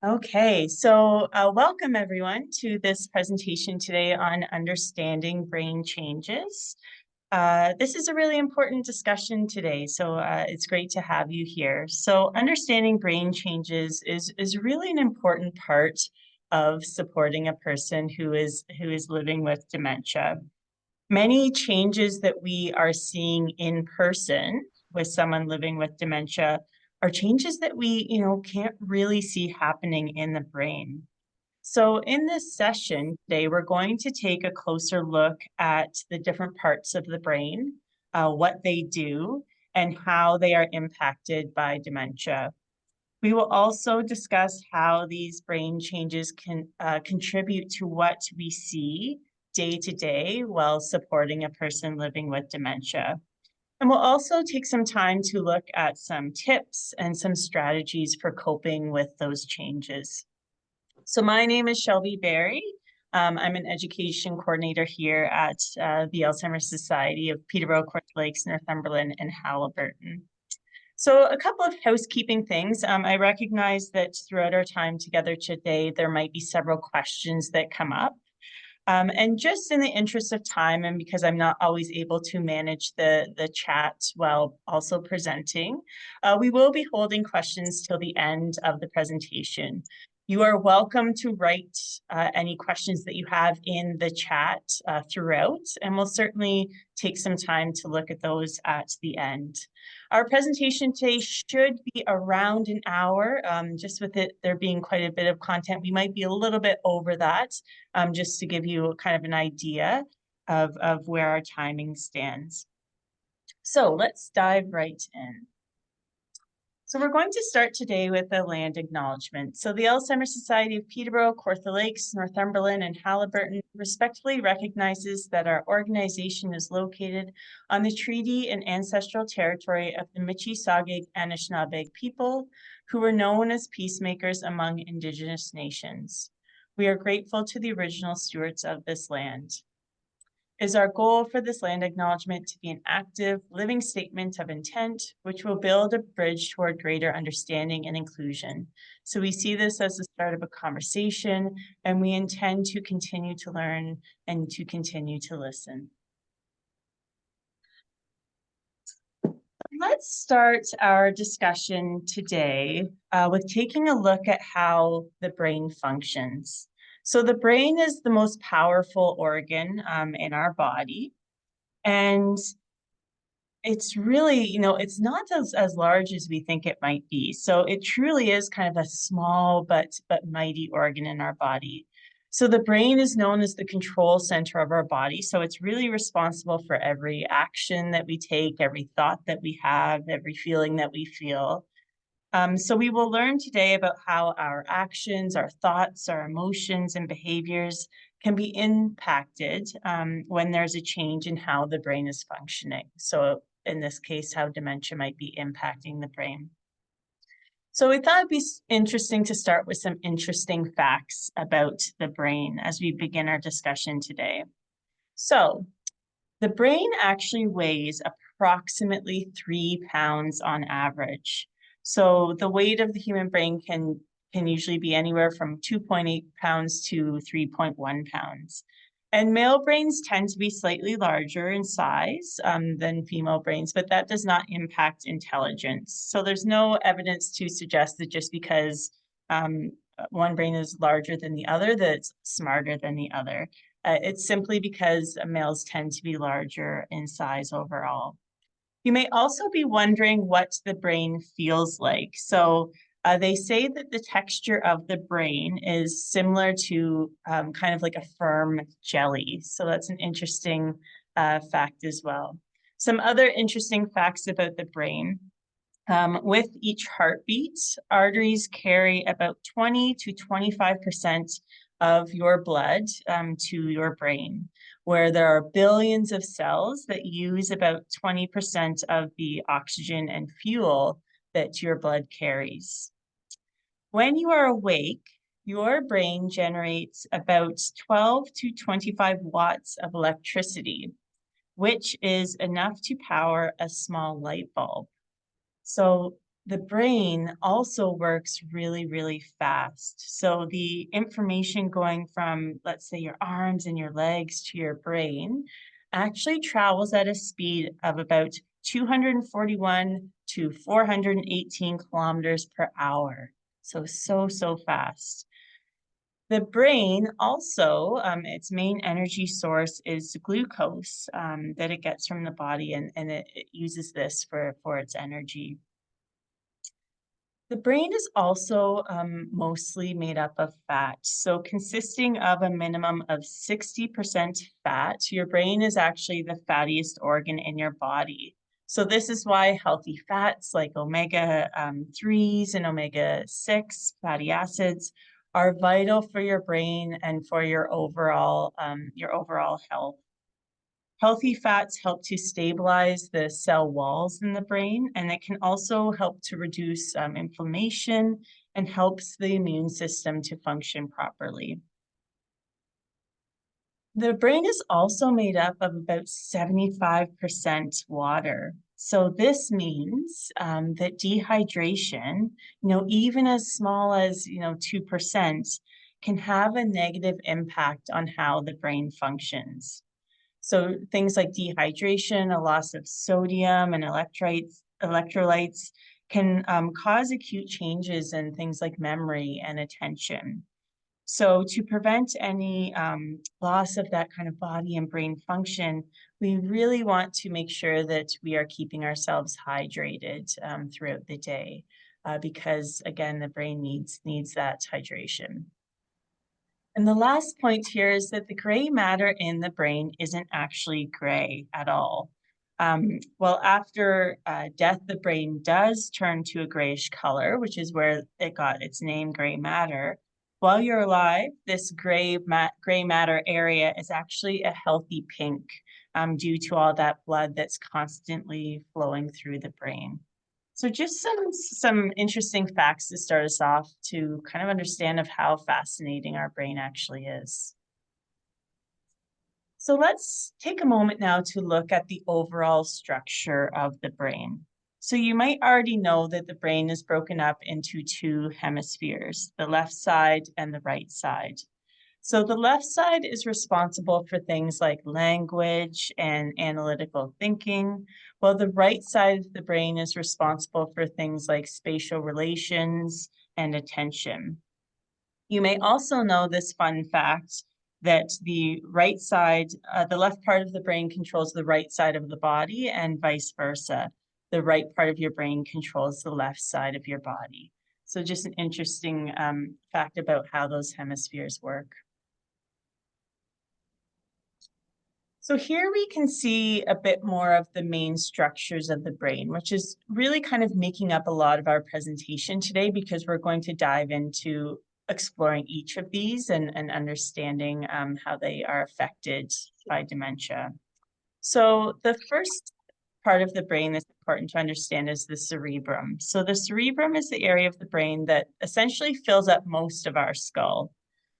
Okay, so welcome everyone to this presentation today on understanding brain changes. This is a really important discussion today, so it's great to have you here. So understanding brain changes is really an important part of supporting a person who is living with dementia. Many changes that we are seeing in person with someone living with dementia are changes that we, can't really see happening in the brain. So in this session today, we're going to take a closer look at the different parts of the brain, what they do, and how they are impacted by dementia. We will also discuss how these brain changes can contribute to what we see day to day while supporting a person living with dementia. And we'll also take some time to look at some tips and some strategies for coping with those changes. So my name is Shelby Berry. I'm an education coordinator here at the Alzheimer's Society of Peterborough, Kawartha Lakes, Northumberland, and Haliburton. So a couple of housekeeping things. I recognize that throughout our time together today, there might be several questions that come up. And just in the interest of time, and because I'm not always able to manage the chat while also presenting, we will be holding questions till the end of the presentation. You are welcome to write any questions that you have in the chat throughout, and we'll certainly take some time to look at those at the end. Our presentation today should be around an hour. Just with it there being quite a bit of content, we might be a little bit over that, just to give you kind of an idea of where our timing stands. So let's dive right in. So we're going to start today with a land acknowledgement. So the Alzheimer's Society of Peterborough, Kawartha Lakes, Northumberland, and Haliburton respectfully recognizes that our organization is located on the treaty and ancestral territory of the Michi-Sagaig Anishinaabe people, who were known as peacemakers among Indigenous nations. We are grateful to the original stewards of this land. It is our goal for this land acknowledgement to be an active, living statement of intent, which will build a bridge toward greater understanding and inclusion. So we see this as the start of a conversation, and we intend to continue to learn and to continue to listen. Let's start our discussion today with taking a look at how the brain functions. So the brain is the most powerful organ in our body, and it's really, it's not as large as we think it might be. So it truly is kind of a small but mighty organ in our body. So the brain is known as the control center of our body. So it's really responsible for every action that we take, every thought that we have, every feeling that we feel. So we will learn today about how our actions, our thoughts, our emotions, and behaviors can be impacted when there's a change in how the brain is functioning. So in this case, how dementia might be impacting the brain. So we thought it'd be interesting to start with some interesting facts about the brain as we begin our discussion today. So the brain actually weighs approximately 3 pounds on average. So the weight of the human brain can usually be anywhere from 2.8 pounds to 3.1 pounds. And male brains tend to be slightly larger in size than female brains, but that does not impact intelligence. So there's no evidence to suggest that just because one brain is larger than the other, that it's smarter than the other. It's simply because males tend to be larger in size overall. You may also be wondering what the brain feels like. So they say that the texture of the brain is similar to kind of like a firm jelly. So that's an interesting fact as well. Some other interesting facts about the brain. With each heartbeat, arteries carry about 20 to 25% of your blood to your brain, where there are billions of cells that use about 20% of the oxygen and fuel that your blood carries. When you are awake, your brain generates about 12 to 25 watts of electricity, which is enough to power a small light bulb. So The brain also works really, really fast. So the information going from, let's say, your arms and your legs to your brain actually travels at a speed of about 241 to 418 kilometers per hour. So fast. The brain also, its main energy source is glucose that it gets from the body, and it uses this for its energy. The brain is also mostly made up of fat. So consisting of a minimum of 60% fat, your brain is actually the fattiest organ in your body. So this is why healthy fats like omega 3s and omega 6 fatty acids are vital for your brain and for your overall health. Healthy fats help to stabilize the cell walls in the brain, and it can also help to reduce inflammation and helps the immune system to function properly. The brain is also made up of about 75% water. So this means that dehydration, even as small as, 2%, can have a negative impact on how the brain functions. So things like dehydration, a loss of sodium and electrolytes can cause acute changes in things like memory and attention. So to prevent any loss of that kind of body and brain function, we really want to make sure that we are keeping ourselves hydrated throughout the day because, again, the brain needs that hydration. And the last point here is that the gray matter in the brain isn't actually gray at all. Well, after death, the brain does turn to a grayish color, which is where it got its name, gray matter. While you're alive, this gray matter area is actually a healthy pink due to all that blood that's constantly flowing through the brain. So just some interesting facts to start us off to kind of understand of how fascinating our brain actually is. So let's take a moment now to look at the overall structure of the brain. So you might already know that the brain is broken up into two hemispheres, the left side and the right side. So the left side is responsible for things like language and analytical thinking, while the right side of the brain is responsible for things like spatial relations and attention. You may also know this fun fact that the right side, the left part of the brain controls the right side of the body and vice versa. The right part of your brain controls the left side of your body. So just an interesting fact about how those hemispheres work. So here we can see a bit more of the main structures of the brain, which is really kind of making up a lot of our presentation today because we're going to dive into exploring each of these and understanding how they are affected by dementia. So the first part of the brain that's important to understand is the cerebrum. So the cerebrum is the area of the brain that essentially fills up most of our skull.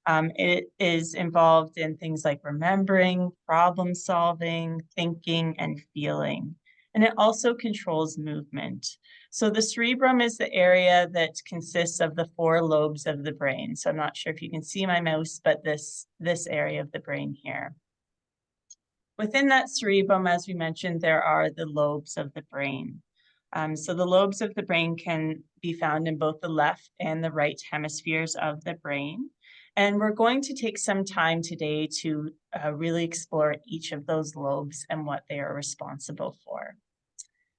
It is involved in things like remembering, problem solving, thinking, and feeling. And it also controls movement. So the cerebrum is the area that consists of the four lobes of the brain. So I'm not sure if you can see my mouse, but this area of the brain here. Within that cerebrum, as we mentioned, there are the lobes of the brain. So the lobes of the brain can be found in both the left and the right hemispheres of the brain. And we're going to take some time today to really explore each of those lobes and what they are responsible for.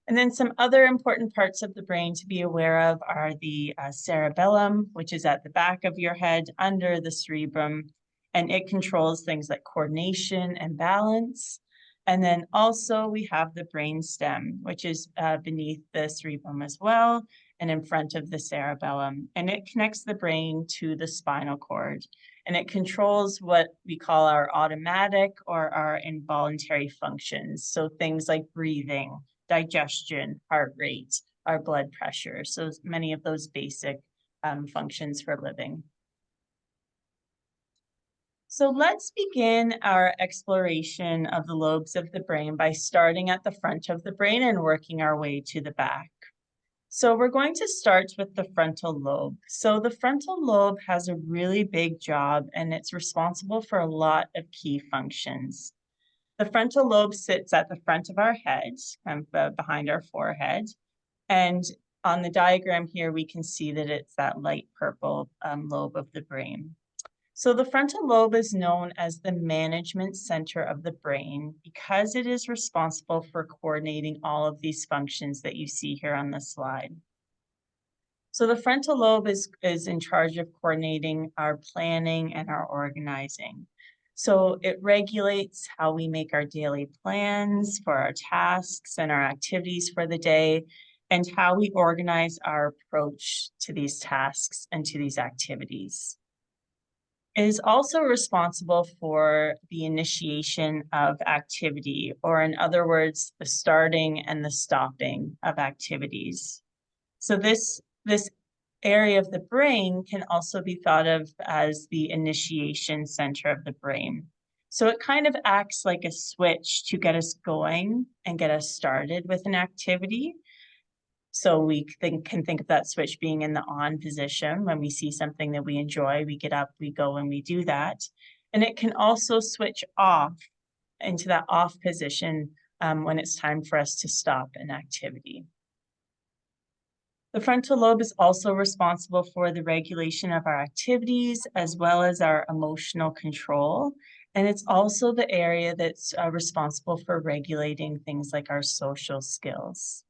And then some other important parts of the brain to be aware of are the cerebellum, which is at the back of your head under the cerebrum, and it controls things like coordination and balance. And then also we have the brainstem, which is beneath the cerebrum as well, and in front of the cerebellum. And it connects the brain to the spinal cord. And it controls what we call our automatic or our involuntary functions. So things like breathing, digestion, heart rate, our blood pressure. So many of those basic functions for living. So let's begin our exploration of the lobes of the brain by starting at the front of the brain and working our way to the back. So we're going to start with the frontal lobe. So the frontal lobe has a really big job and it's responsible for a lot of key functions. The frontal lobe sits at the front of our head, kind of behind our forehead. And on the diagram here, we can see that it's that light purple lobe of the brain. So the frontal lobe is known as the management center of the brain because it is responsible for coordinating all of these functions that you see here on the slide. So the frontal lobe is in charge of coordinating our planning and our organizing. So it regulates how we make our daily plans for our tasks and our activities for the day, and how we organize our approach to these tasks and to these activities. It is also responsible for the initiation of activity, or in other words, the starting and the stopping of activities. So this area of the brain can also be thought of as the initiation center of the brain. So it kind of acts like a switch to get us going and get us started with an activity. So we can think of that switch being in the on position. When we see something that we enjoy, we get up, we go, and we do that. And it can also switch off into that off position when it's time for us to stop an activity. The frontal lobe is also responsible for the regulation of our activities as well as our emotional control. And it's also the area that's responsible for regulating things like our social skills.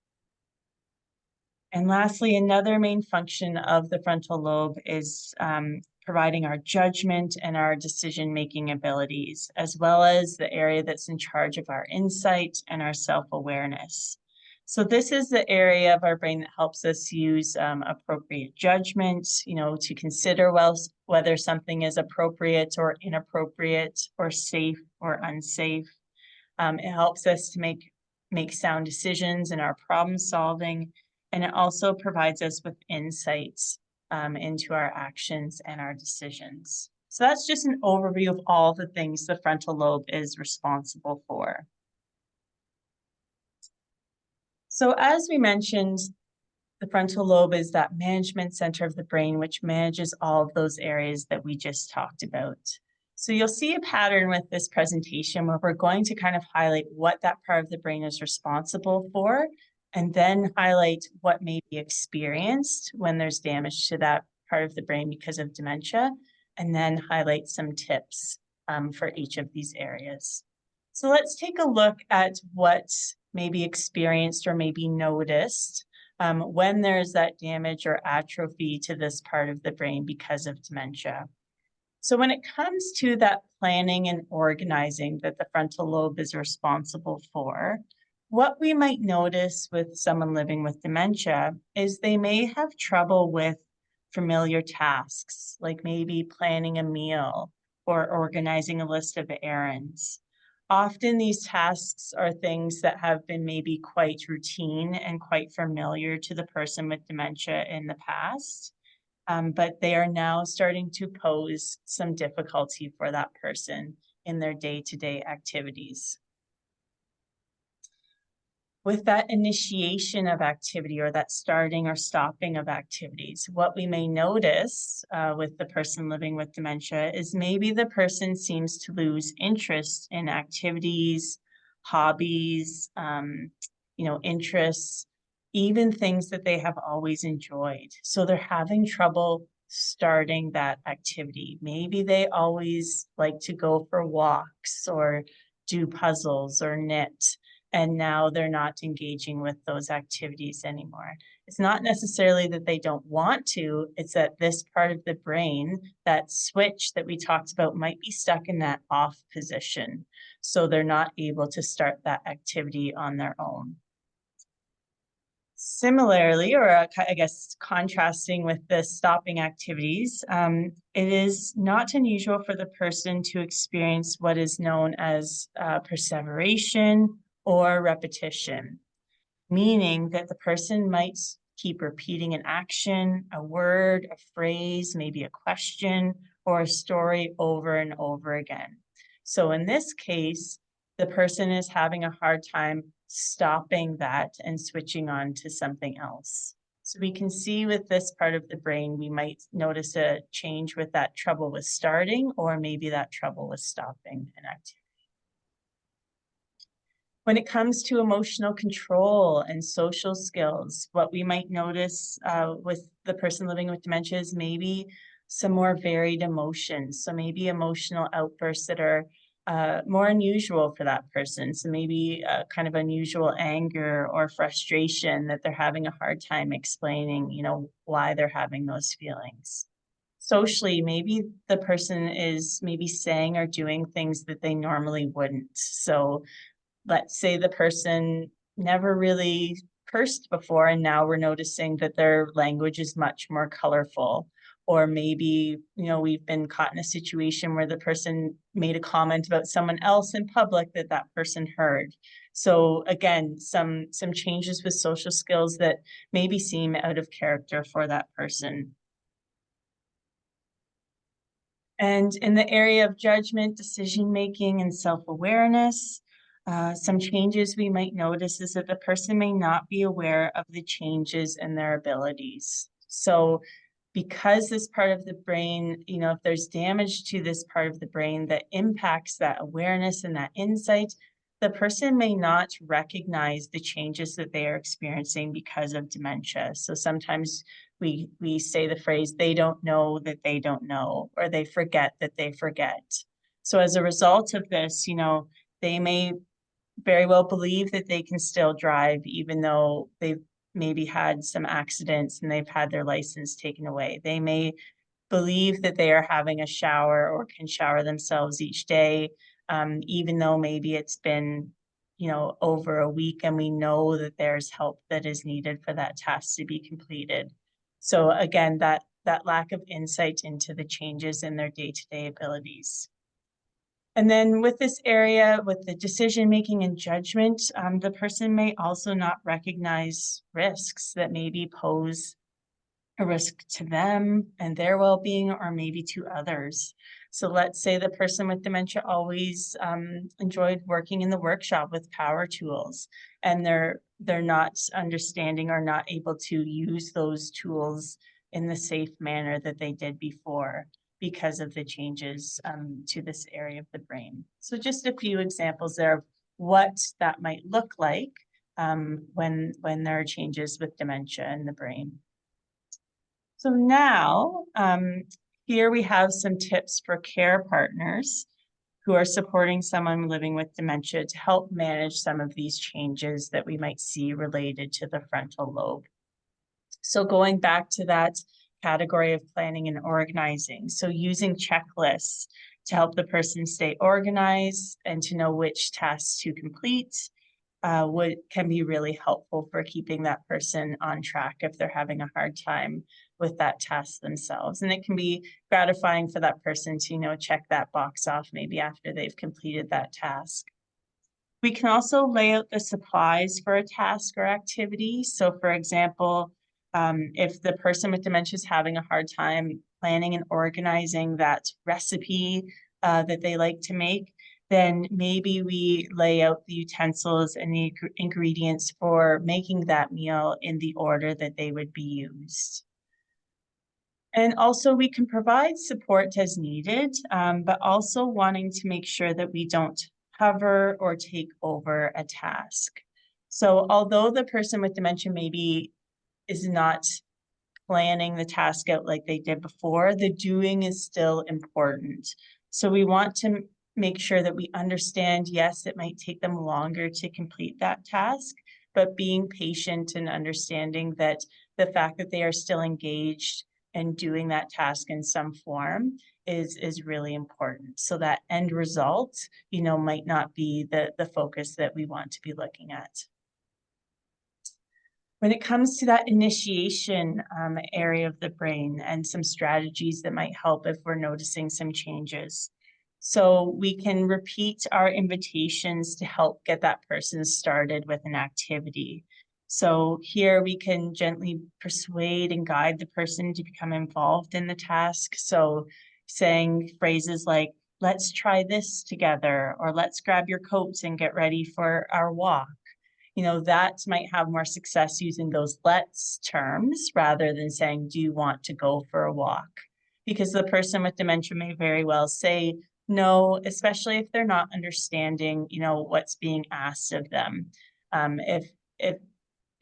And lastly, another main function of the frontal lobe is providing our judgment and our decision-making abilities, as well as the area that's in charge of our insight and our self-awareness. So this is the area of our brain that helps us use appropriate judgment, to consider whether something is appropriate or inappropriate or safe or unsafe. It helps us to make sound decisions in our problem solving, and it also provides us with insights into our actions and our decisions. So that's just an overview of all the things the frontal lobe is responsible for. So as we mentioned, the frontal lobe is that management center of the brain, which manages all of those areas that we just talked about. So you'll see a pattern with this presentation where we're going to kind of highlight what that part of the brain is responsible for, and then highlight what may be experienced when there's damage to that part of the brain because of dementia, and then highlight some tips for each of these areas. So let's take a look at what may be experienced or may be noticed when there's that damage or atrophy to this part of the brain because of dementia. So when it comes to that planning and organizing that the frontal lobe is responsible for, what we might notice with someone living with dementia is they may have trouble with familiar tasks, like maybe planning a meal or organizing a list of errands. Often these tasks are things that have been maybe quite routine and quite familiar to the person with dementia in the past, but they are now starting to pose some difficulty for that person in their day-to-day activities. With that initiation of activity or that starting or stopping of activities, what we may notice with the person living with dementia is maybe the person seems to lose interest in activities, hobbies, interests, even things that they have always enjoyed. So they're having trouble starting that activity. Maybe they always like to go for walks or do puzzles or knit, and now they're not engaging with those activities anymore. It's not necessarily that they don't want to, it's that this part of the brain, that switch that we talked about, might be stuck in that off position. So they're not able to start that activity on their own. Similarly, or I guess contrasting with the stopping activities, it is not unusual for the person to experience what is known as perseveration or repetition, meaning that the person might keep repeating an action, a word, a phrase, maybe a question, or a story over and over again. So in this case, the person is having a hard time stopping that and switching on to something else. So we can see with this part of the brain, we might notice a change with that trouble with starting, or maybe that trouble with stopping an activity. When it comes to emotional control and social skills, what we might notice with the person living with dementia is maybe some more varied emotions. So maybe emotional outbursts that are more unusual for that person. So maybe kind of unusual anger or frustration that they're having a hard time explaining, why they're having those feelings. Socially, maybe the person is maybe saying or doing things that they normally wouldn't. So let's say the person never really cursed before, and now we're noticing that their language is much more colorful. Or maybe, we've been caught in a situation where the person made a comment about someone else in public that person heard. So again, some changes with social skills that maybe seem out of character for that person. And in the area of judgment, decision-making, and self-awareness, some changes we might notice is that the person may not be aware of the changes in their abilities. So because this part of the brain, if there's damage to this part of the brain that impacts that awareness and that insight, the person may not recognize the changes that they are experiencing because of dementia. So sometimes we say the phrase, they don't know that they don't know, or they forget that they forget. So as a result of this, they may very well believe that they can still drive, even though they've maybe had some accidents and they've had their license taken away. They may believe that they are having a shower or can shower themselves each day, even though maybe it's been, over a week and we know that there's help that is needed for that task to be completed. So again, that lack of insight into the changes in their day-to-day abilities. And then with this area, with the decision-making and judgment, the person may also not recognize risks that maybe pose a risk to them and their well-being, or maybe to others. So let's say the person with dementia always enjoyed working in the workshop with power tools, and they're not understanding or not able to use those tools in the safe manner that they did before because of the changes to this area of the brain. So just a few examples there of what that might look like when there are changes with dementia in the brain. So now, here we have some tips for care partners who are supporting someone living with dementia to help manage some of these changes that we might see related to the frontal lobe. So going back to that category of planning and organizing, so using checklists to help the person stay organized and to know which tasks to complete, can be really helpful for keeping that person on track if they're having a hard time with that task themselves. And it can be gratifying for that person to, check that box off maybe after they've completed that task. We can also lay out the supplies for a task or activity. So for example, if the person with dementia is having a hard time planning and organizing that recipe that they like to make, then maybe we lay out the utensils and the ingredients for making that meal in the order that they would be used. And also we can provide support as needed, but also wanting to make sure that we don't cover or take over a task. So although the person with dementia maybe is not planning the task out like they did before, the doing is still important. So we want to make sure that we understand, yes, it might take them longer to complete that task, but being patient and understanding that the fact that they are still engaged and doing that task in some form is really important. So that end result, might not be the focus that we want to be looking at. When it comes to that initiation area of the brain and some strategies that might help if we're noticing some changes. So we can repeat our invitations to help get that person started with an activity. So here we can gently persuade and guide the person to become involved in the task. So saying phrases like, let's try this together, or let's grab your coats and get ready for our walk. that might have more success using those let's terms rather than saying, do you want to go for a walk? Because the person with dementia may very well say no, especially if they're not understanding, what's being asked of them. If if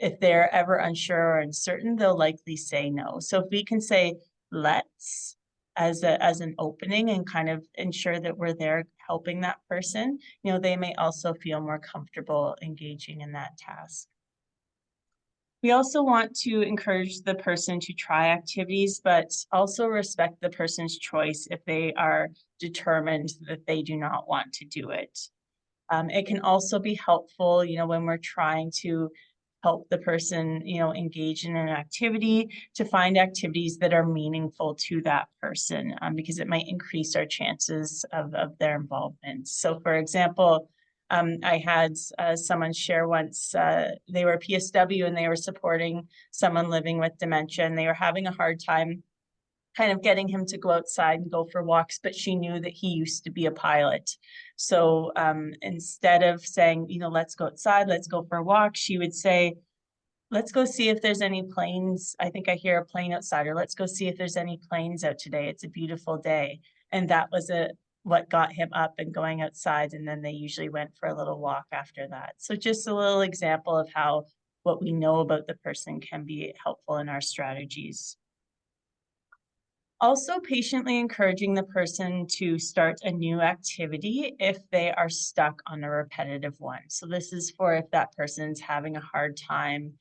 if they're ever unsure or uncertain, they'll likely say no. So if we can say let's as an opening and kind of ensure that we're there helping that person, they may also feel more comfortable engaging in that task. We also want to encourage the person to try activities, but also respect the person's choice if they are determined that they do not want to do it. It can also be helpful, when we're trying to help the person, engage in an activity, to find activities that are meaningful to that person, because it might increase our chances of their involvement. So for example, I had someone share once, they were PSW and they were supporting someone living with dementia, and they were having a hard time kind of getting him to go outside and go for walks, but she knew that he used to be a pilot. So instead of saying, let's go outside, let's go for a walk, she would say, let's go see if there's any planes. I think I hear a plane outside, or let's go see if there's any planes out today. It's a beautiful day. And that was what got him up and going outside. And then they usually went for a little walk after that. So just a little example of how what we know about the person can be helpful in our strategies. Also, patiently encouraging the person to start a new activity if they are stuck on a repetitive one. So this is for if that person's having a hard time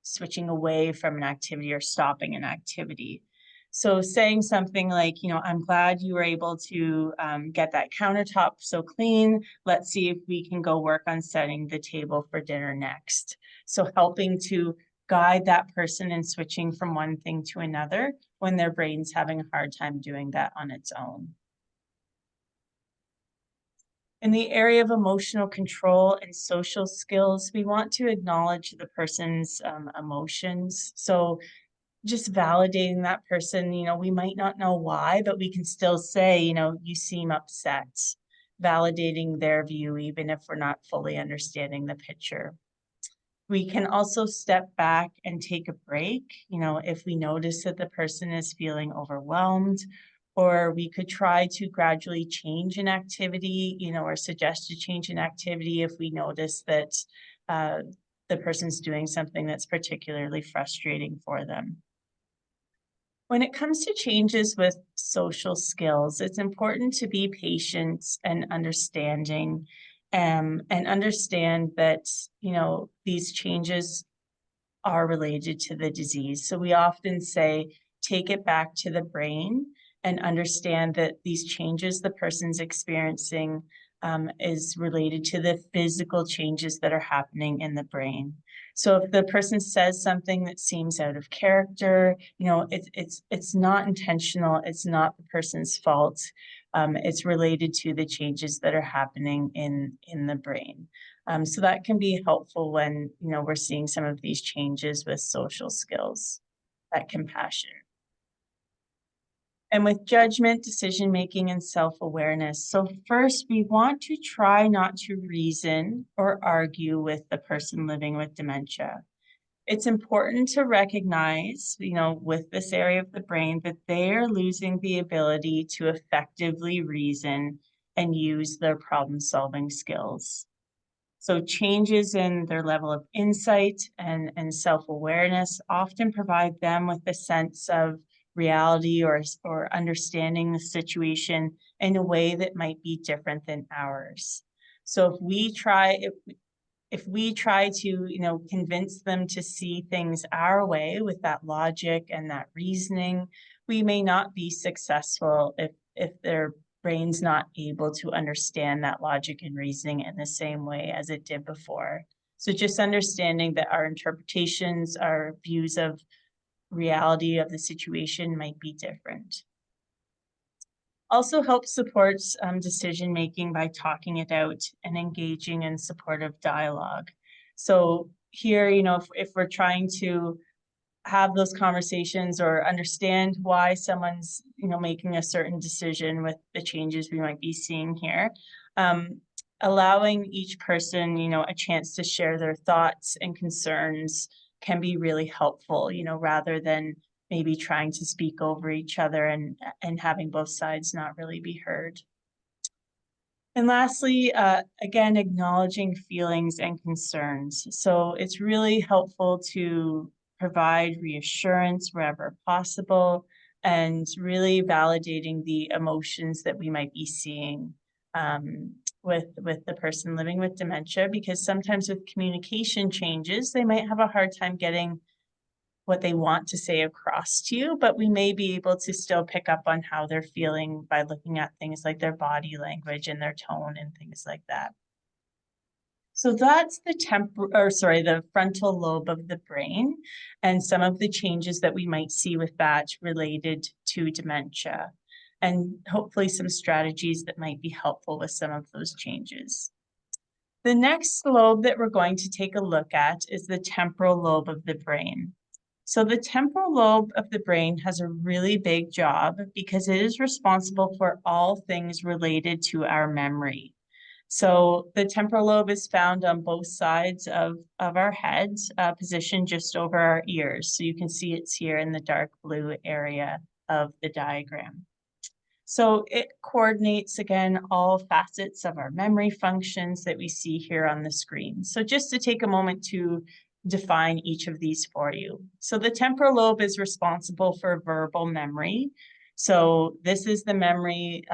switching away from an activity or stopping an activity. So saying something like, I'm glad you were able to get that countertop so clean. Let's see if we can go work on setting the table for dinner next. So helping to guide that person in switching from one thing to another when their brain's having a hard time doing that on its own. In the area of emotional control and social skills, we want to acknowledge the person's emotions. So just validating that person, we might not know why, but we can still say, you seem upset, validating their view, even if we're not fully understanding the picture. We can also step back and take a break, if we notice that the person is feeling overwhelmed, or we could try to gradually change an activity, or suggest a change in activity if we notice that the person's doing something that's particularly frustrating for them. When it comes to changes with social skills, it's important to be patient and understanding, and understand that, these changes are related to the disease. So we often say, take it back to the brain and understand that these changes the person's experiencing is related to the physical changes that are happening in the brain. So if the person says something that seems out of character, it's not intentional. It's not the person's fault. It's related to the changes that are happening in the brain. So that can be helpful when, we're seeing some of these changes with social skills, that compassion. And with judgment, decision-making, and self-awareness. So first, we want to try not to reason or argue with the person living with dementia. It's important to recognize, with this area of the brain, that they are losing the ability to effectively reason and use their problem-solving skills. So changes in their level of insight and self-awareness often provide them with a sense of reality or understanding the situation in a way that might be different than ours. So if we try to, convince them to see things our way with that logic and that reasoning, we may not be successful if their brain's not able to understand that logic and reasoning in the same way as it did before. So just understanding that our interpretations, our views of reality of the situation might be different. Also helps support decision-making by talking it out and engaging in supportive dialogue. So here, if we're trying to have those conversations or understand why someone's, making a certain decision with the changes we might be seeing here, allowing each person, a chance to share their thoughts and concerns can be really helpful, rather than maybe trying to speak over each other and having both sides not really be heard. And lastly, again, acknowledging feelings and concerns. So it's really helpful to provide reassurance wherever possible and really validating the emotions that we might be seeing with the person living with dementia, because sometimes with communication changes, they might have a hard time getting what they want to say across to you, but we may be able to still pick up on how they're feeling by looking at things like their body language and their tone and things like that. So that's the frontal lobe of the brain and some of the changes that we might see with that related to dementia, and hopefully some strategies that might be helpful with some of those changes. The next lobe that we're going to take a look at is the temporal lobe of the brain. So the temporal lobe of the brain has a really big job because it is responsible for all things related to our memory. So the temporal lobe is found on both sides of our heads, positioned just over our ears. So you can see it's here in the dark blue area of the diagram. So it coordinates, again, all facets of our memory functions that we see here on the screen. So just to take a moment to define each of these for you. So the temporal lobe is responsible for verbal memory. So this is the memory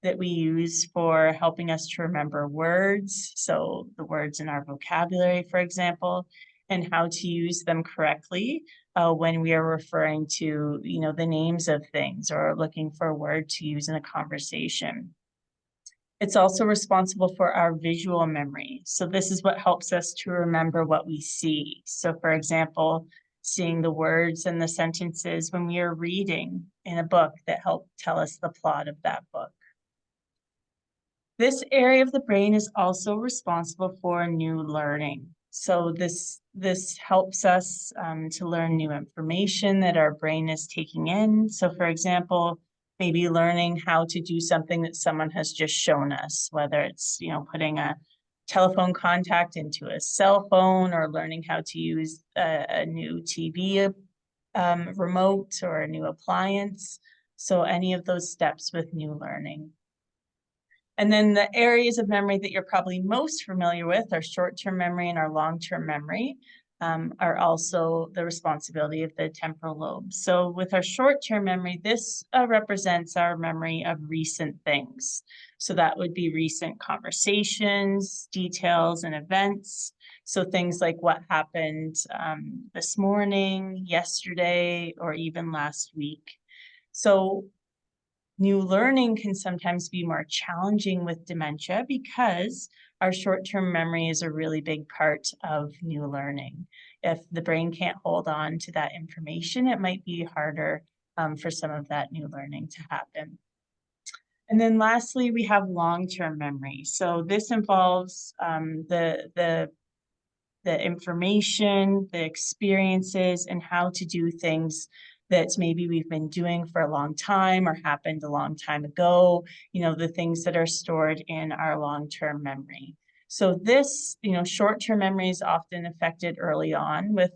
that we use for helping us to remember words. So the words in our vocabulary, for example, and how to use them correctly when we are referring to, the names of things or looking for a word to use in a conversation. It's also responsible for our visual memory. So this is what helps us to remember what we see. So for example, seeing the words and the sentences when we are reading in a book that help tell us the plot of that book. This area of the brain is also responsible for new learning. So this helps us to learn new information that our brain is taking in. So for example, maybe learning how to do something that someone has just shown us, whether it's, putting a telephone contact into a cell phone or learning how to use a new TV remote or a new appliance. So any of those steps with new learning. And then the areas of memory that you're probably most familiar with are short-term memory and our long-term memory are also the responsibility of the temporal lobe. So with our short-term memory, this represents our memory of recent things. So that would be recent conversations, details, and events. So things like what happened this morning, yesterday, or even last week. So new learning can sometimes be more challenging with dementia because our short-term memory is a really big part of new learning. If the brain can't hold on to that information, it might be harder for some of that new learning to happen. And then lastly, we have long-term memory. So this involves the information, the experiences, and how to do things that maybe we've been doing for a long time or happened a long time ago, the things that are stored in our long-term memory. So this, short-term memory is often affected early on with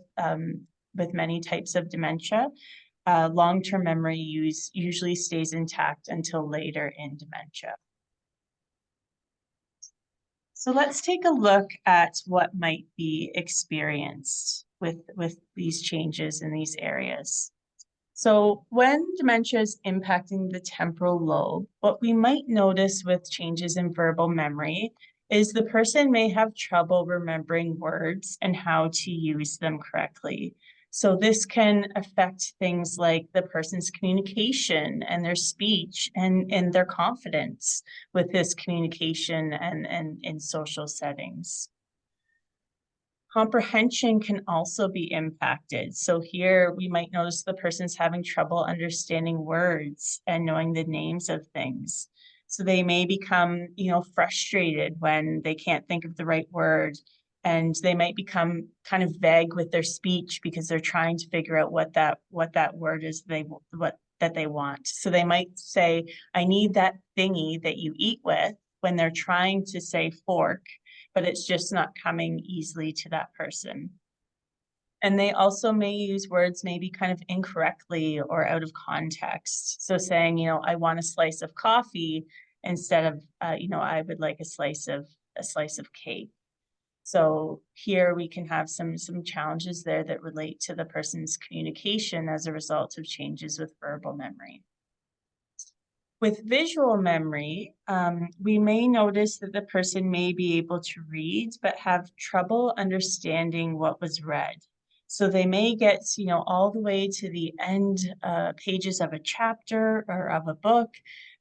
many types of dementia. Long-term memory usually stays intact until later in dementia. So let's take a look at what might be experienced with these changes in these areas. So when dementia is impacting the temporal lobe, what we might notice with changes in verbal memory is the person may have trouble remembering words and how to use them correctly. So this can affect things like the person's communication and their speech and their confidence with this communication and in social settings. Comprehension can also be impacted. So here we might notice the person's having trouble understanding words and knowing the names of things. So they may become, frustrated when they can't think of the right word, and they might become kind of vague with their speech because they're trying to figure out what that word is that they want. So they might say, "I need that thingy that you eat with," when they're trying to say fork, but it's just not coming easily to that person. And they also may use words maybe kind of incorrectly or out of context. So saying, I want a slice of coffee instead of, I would like a slice of cake. So here we can have some challenges there that relate to the person's communication as a result of changes with verbal memory. With visual memory, we may notice that the person may be able to read, but have trouble understanding what was read. So they may get, all the way to the end pages of a chapter or of a book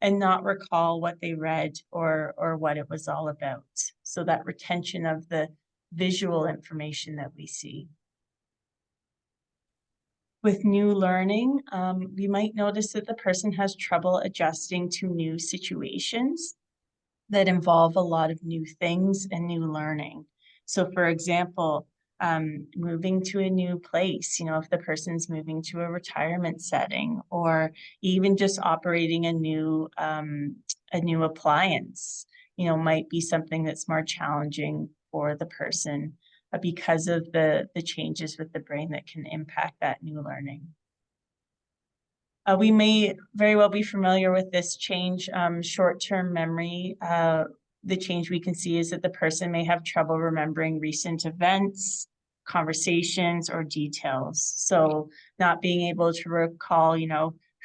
and not recall what they read or what it was all about. So that retention of the visual information that we see. With new learning, we might notice that the person has trouble adjusting to new situations that involve a lot of new things and new learning. So for example, moving to a new place, if the person's moving to a retirement setting, or even just operating a new appliance, might be something that's more challenging for the person because of the changes with the brain that can impact that new learning. We may very well be familiar with this change, short-term memory. The change we can see is that the person may have trouble remembering recent events, conversations, or details. So not being able to recall,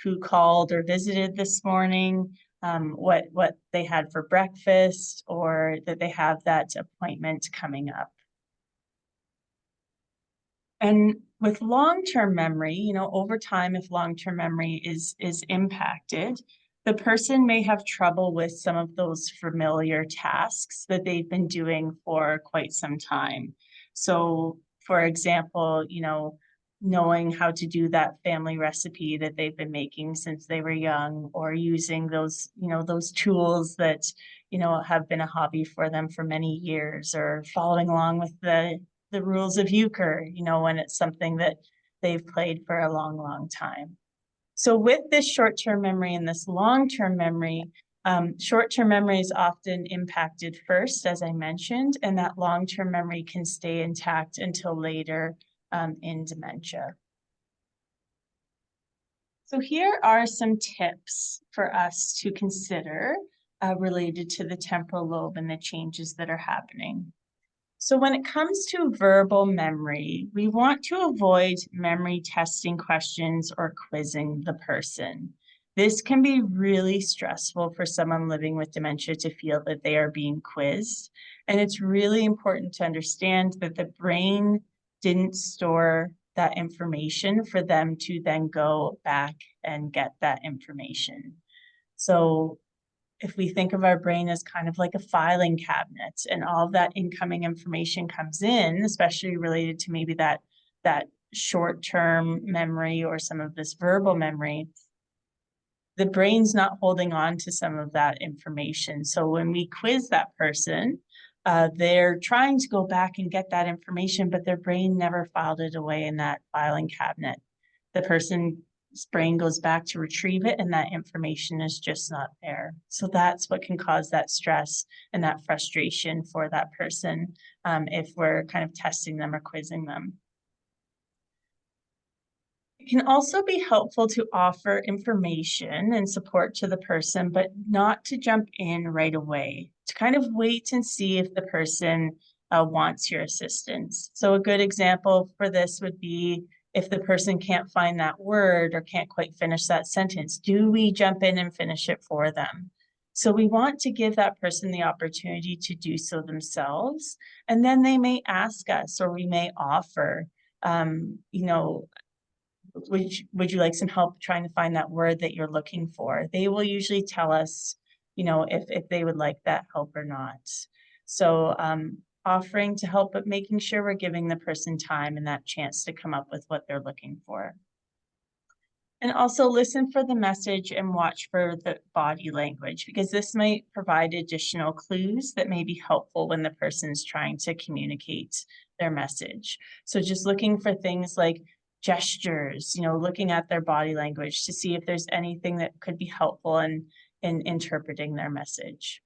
who called or visited this morning, what they had for breakfast, or that they have that appointment coming up. And with long-term memory, over time, if long-term memory is impacted, the person may have trouble with some of those familiar tasks that they've been doing for quite some time. So, for example, knowing how to do that family recipe that they've been making since they were young, or using those, those tools that, have been a hobby for them for many years, or following along with the rules of euchre, when it's something that they've played for a long, long time. So with this short-term memory and this long-term memory, short-term memory is often impacted first, as I mentioned, and that long-term memory can stay intact until later in dementia. So here are some tips for us to consider related to the temporal lobe and the changes that are happening. So when it comes to verbal memory, we want to avoid memory testing questions or quizzing the person. This can be really stressful for someone living with dementia to feel that they are being quizzed. And it's really important to understand that the brain didn't store that information for them to then go back and get that information. So if we think of our brain as kind of like a filing cabinet, and all of that incoming information comes in, especially related to maybe that short-term memory or some of this verbal memory, the brain's not holding on to some of that information. So when we quiz that person, they're trying to go back and get that information, but their brain never filed it away in that filing cabinet. The person's brain goes back to retrieve it, and that information is just not there. So that's what can cause that stress and that frustration for that person if we're kind of testing them or quizzing them. It can also be helpful to offer information and support to the person, but not to jump in right away, to kind of wait and see if the person wants your assistance. So a good example for this would be if the person can't find that word or can't quite finish that sentence, do we jump in and finish it for them? So we want to give that person the opportunity to do so themselves, and then they may ask us, or we may offer, would you like some help trying to find that word that you're looking for? They will usually tell us, if they would like that help or not. So offering to help, but making sure we're giving the person time and that chance to come up with what they're looking for. And also listen for the message and watch for the body language, because this might provide additional clues that may be helpful when the person's trying to communicate their message. So just looking for things like gestures, looking at their body language to see if there's anything that could be helpful in interpreting their message.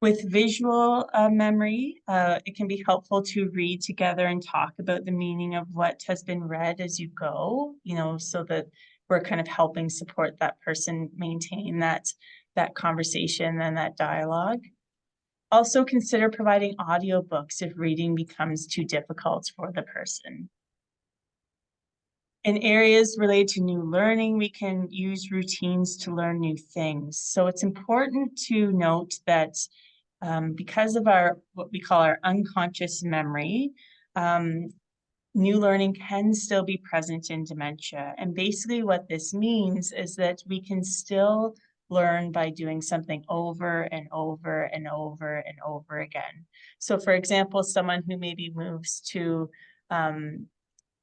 With visual memory, it can be helpful to read together and talk about the meaning of what has been read as you go, so that we're kind of helping support that person maintain that conversation and that dialogue. Also consider providing audiobooks if reading becomes too difficult for the person. In areas related to new learning, we can use routines to learn new things. So it's important to note that because of what we call our unconscious memory, new learning can still be present in dementia. And basically what this means is that we can still learn by doing something over and over and over and over again. So for example, someone who maybe moves to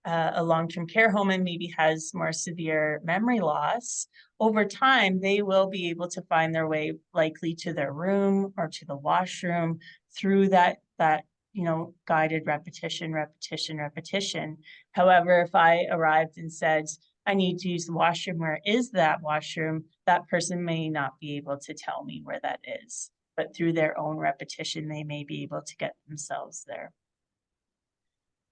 a long-term care home and maybe has more severe memory loss, over time, they will be able to find their way likely to their room or to the washroom through that guided repetition. However, if I arrived and said, I need to use the washroom, where is that washroom? That person may not be able to tell me where that is, but through their own repetition, they may be able to get themselves there.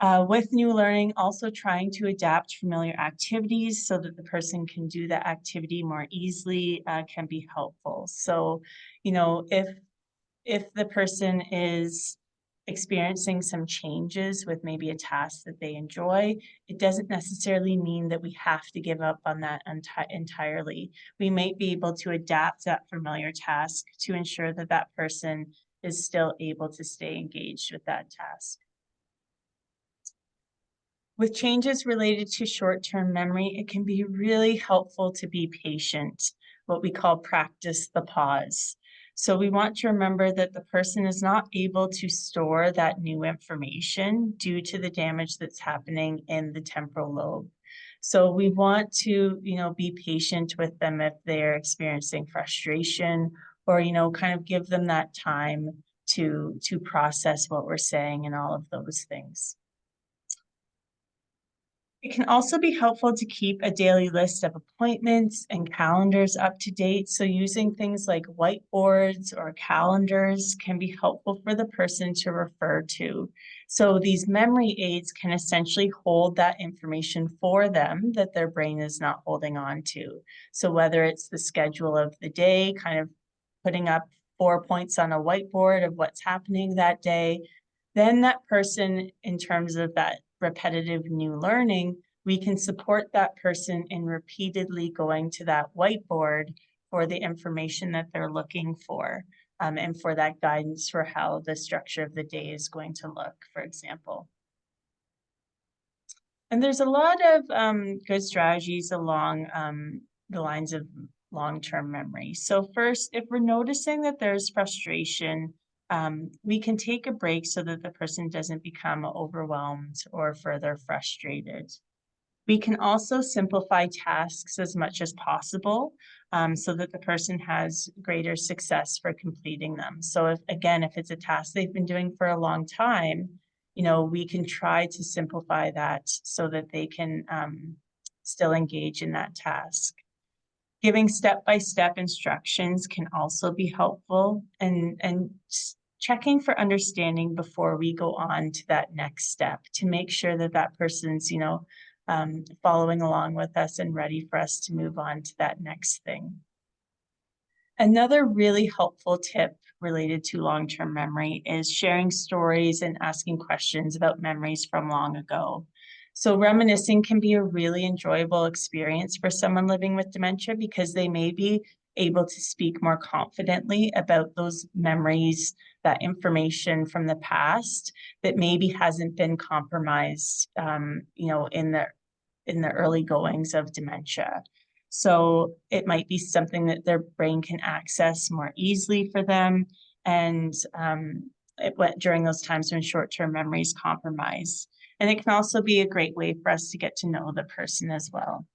With new learning, also trying to adapt familiar activities so that the person can do that activity more easily can be helpful. So, if the person is experiencing some changes with maybe a task that they enjoy, it doesn't necessarily mean that we have to give up on that entirely. We might be able to adapt that familiar task to ensure that that person is still able to stay engaged with that task. With changes related to short-term memory, it can be really helpful to be patient, what we call practice the pause. So we want to remember that the person is not able to store that new information due to the damage that's happening in the temporal lobe. So we want to, be patient with them if they're experiencing frustration, or, kind of give them that time to process what we're saying and all of those things. It can also be helpful to keep a daily list of appointments and calendars up to date. So using things like whiteboards or calendars can be helpful for the person to refer to. So these memory aids can essentially hold that information for them that their brain is not holding on to. So whether it's the schedule of the day, kind of putting up 4 points on a whiteboard of what's happening that day, then that person, in terms of that repetitive new learning, we can support that person in repeatedly going to that whiteboard for the information that they're looking for, and for that guidance for how the structure of the day is going to look, for example. And there's a lot of good strategies along the lines of long-term memory. So first, if we're noticing that there's frustration, we can take a break so that the person doesn't become overwhelmed or further frustrated. We can also simplify tasks as much as possible, so that the person has greater success for completing them. So if it's a task they've been doing for a long time, we can try to simplify that so that they can still engage in that task. Giving step-by-step instructions can also be helpful, and checking for understanding before we go on to that next step to make sure that that person's, following along with us and ready for us to move on to that next thing. Another really helpful tip related to long-term memory is sharing stories and asking questions about memories from long ago. So reminiscing can be a really enjoyable experience for someone living with dementia because they may be able to speak more confidently about those memories, that information from the past that maybe hasn't been compromised, in the early goings of dementia. So it might be something that their brain can access more easily for them, and it went during those times when short-term memory is compromised. And it can also be a great way for us to get to know the person as well.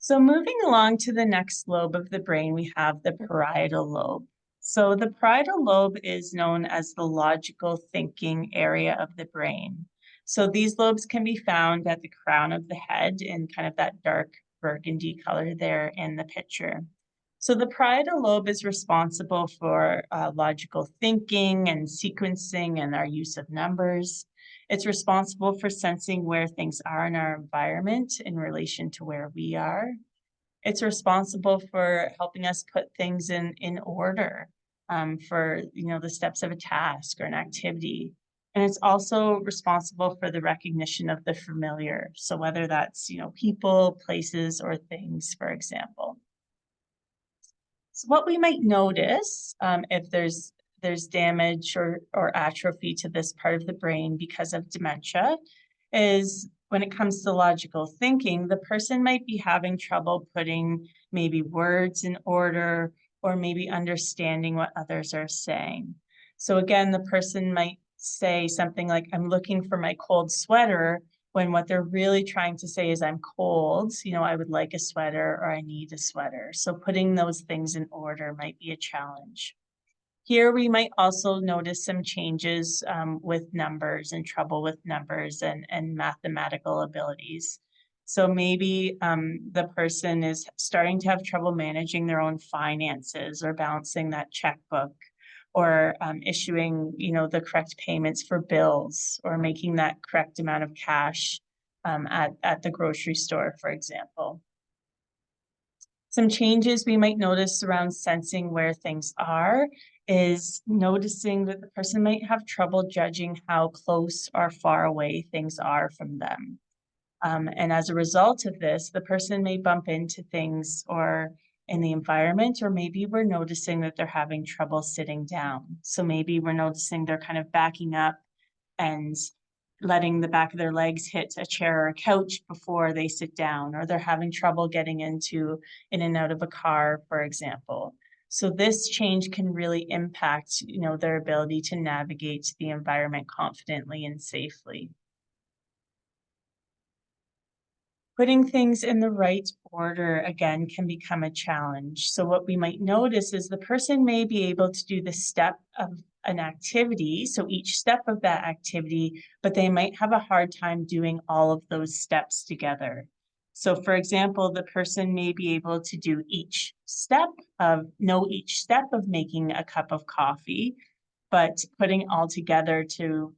So moving along to the next lobe of the brain, we have the parietal lobe. So the parietal lobe is known as the logical thinking area of the brain. So these lobes can be found at the crown of the head in kind of that dark burgundy color there in the picture. So the parietal lobe is responsible for logical thinking and sequencing and our use of numbers. It's responsible for sensing where things are in our environment in relation to where we are. It's responsible for helping us put things in order for the steps of a task or an activity. And it's also responsible for the recognition of the familiar. So whether that's people, places, or things, for example. So what we might notice if there's damage or atrophy to this part of the brain because of dementia is when it comes to logical thinking, the person might be having trouble putting maybe words in order or maybe understanding what others are saying. So again, the person might say something like, I'm looking for my cold sweater, when what they're really trying to say is I'm cold, I would like a sweater or I need a sweater. So putting those things in order might be a challenge. Here we might also notice some changes with numbers and trouble with numbers and mathematical abilities. So maybe the person is starting to have trouble managing their own finances or balancing that checkbook or issuing, the correct payments for bills or making that correct amount of cash at the grocery store, for example. Some changes we might notice around sensing where things are is noticing that the person might have trouble judging how close or far away things are from them. And as a result of this, the person may bump into things or in the environment, or maybe we're noticing that they're having trouble sitting down. So maybe we're noticing they're kind of backing up and letting the back of their legs hit a chair or a couch before they sit down, or they're having trouble getting in and out of a car, for example. So this change can really impact, their ability to navigate the environment confidently and safely. Putting things in the right order, again, can become a challenge. So what we might notice is the person may be able to do the step of an activity, so each step of that activity, but they might have a hard time doing all of those steps together. So for example, the person may be able to do each step of making a cup of coffee, but putting all together to,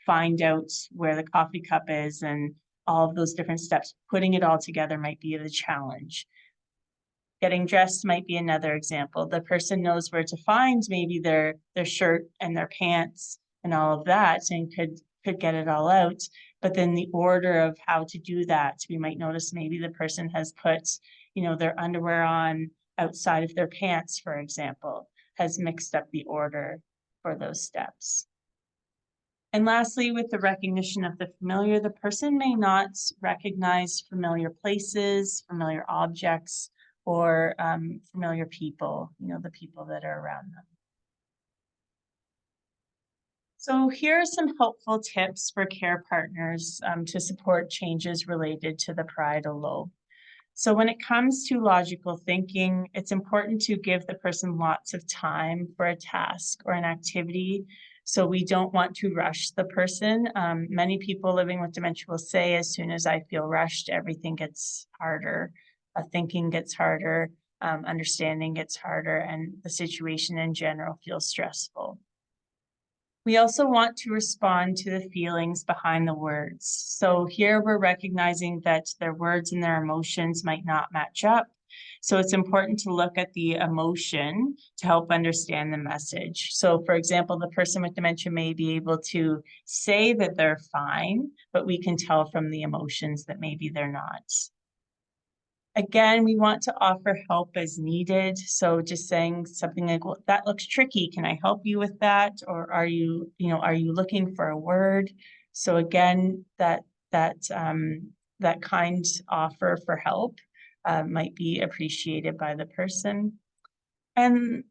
find out where the coffee cup is and all of those different steps, putting it all together might be the challenge. Getting dressed might be another example. The person knows where to find maybe their shirt and their pants and all of that and could get it all out. But then the order of how to do that, we might notice maybe the person has put, their underwear on outside of their pants, for example, has mixed up the order for those steps. And lastly, with the recognition of the familiar, the person may not recognize familiar places, familiar objects, or familiar people, the people that are around them. So here are some helpful tips for care partners to support changes related to the parietal lobe. So when it comes to logical thinking, it's important to give the person lots of time for a task or an activity. So we don't want to rush the person. Many people living with dementia will say, as soon as I feel rushed, everything gets harder. Thinking gets harder, understanding gets harder, and the situation in general feels stressful. We also want to respond to the feelings behind the words. So here we're recognizing that their words and their emotions might not match up. So it's important to look at the emotion to help understand the message. So for example, the person with dementia may be able to say that they're fine, but we can tell from the emotions that maybe they're not. Again, we want to offer help as needed. So just saying something like, well, that looks tricky. Can I help you with that? Or are you looking for a word? So again, that kind offer for help might be appreciated by the person. And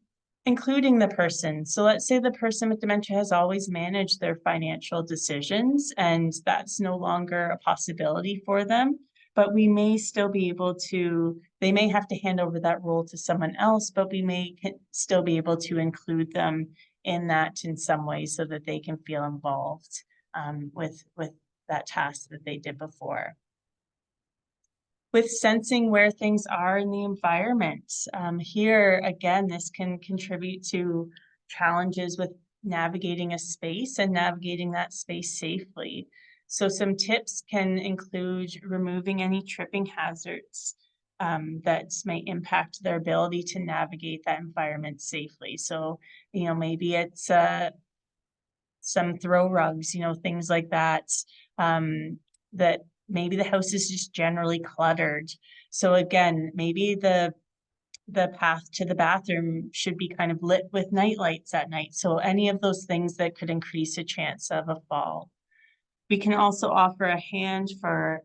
including the person. So let's say the person with dementia has always managed their financial decisions and that's no longer a possibility for them, but we may still be able to, they may have to hand over that role to someone else, but we may still be able to include them in that in some way so that they can feel involved with that task that they did before. with sensing where things are in the environment. Here, again, this can contribute to challenges with navigating a space and navigating that space safely. So some tips can include removing any tripping hazards that may impact their ability to navigate that environment safely. So, maybe it's some throw rugs, things like that, that maybe the house is just generally cluttered. So again, maybe the path to the bathroom should be kind of lit with night lights at night. So any of those things that could increase a chance of a fall. We can also offer a hand or